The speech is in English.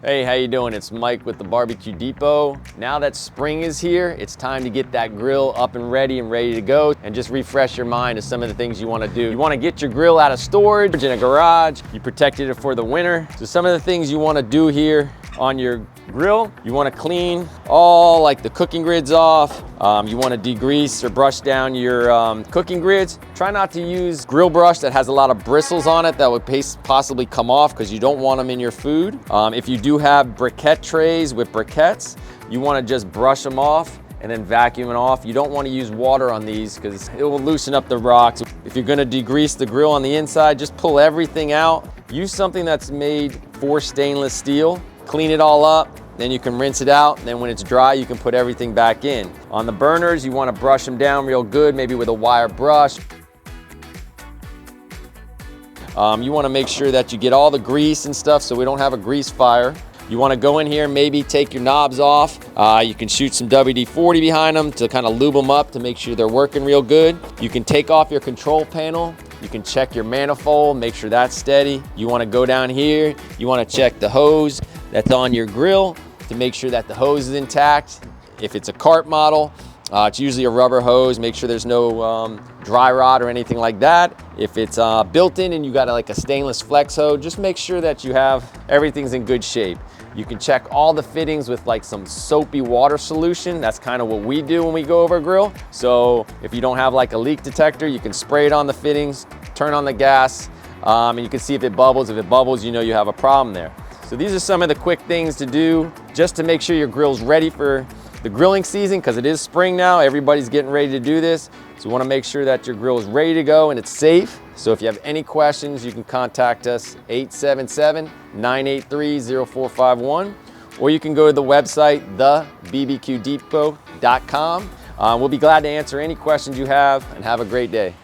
Hey, how you doing? It's Mike with the Barbecue Depot. Now that spring is here, it's time to get that grill up and ready to go, and just refresh your mind of some of the things you want to do. You want to get your grill out of storage in a garage. You protected it for the winter. So some of the things you want to do here on your grill, you want to clean all like the cooking grids off. You want to degrease or brush down your cooking grids. Try not to use grill brush that has a lot of bristles on it that would possibly come off, because you don't want them in your food. If you do have briquette trays with briquettes, you want to just brush them off and then vacuum it off. You don't want to use water on these because it will loosen up the rocks. If you're going to degrease the grill on the inside, just pull everything out. Use something that's made for stainless steel. Clean it all up, then you can rinse it out, and then when it's dry, you can put everything back in. On the burners, you want to brush them down real good, maybe with a wire brush. You want to make sure that you get all the grease and stuff so we don't have a grease fire. You want to go in here, maybe take your knobs off. You can shoot some WD-40 behind them to kind of lube them up to make sure they're working real good. You can take off your control panel. You can check your manifold, make sure that's steady. You want to go down here. You want to check the hose that's on your grill to make sure that the hose is intact. If it's a cart model, it's usually a rubber hose. Make sure there's no dry rot or anything like that. If it's built in and you got like a stainless flex hose, just make sure that you have everything's in good shape. You can check all the fittings with like some soapy water solution. That's kind of what we do when we go over a grill. So if you don't have like a leak detector, you can spray it on the fittings, turn on the gas, and you can see if it bubbles. If it bubbles, you know you have a problem there. So these are some of the quick things to do just to make sure your grill's ready for the grilling season, because it is spring now. Everybody's getting ready to do this. So you want to make sure that your grill is ready to go and it's safe. So if you have any questions, you can contact us 877-983-0451, or you can go to the website, thebbqdepot.com. We'll be glad to answer any questions you have, and have a great day.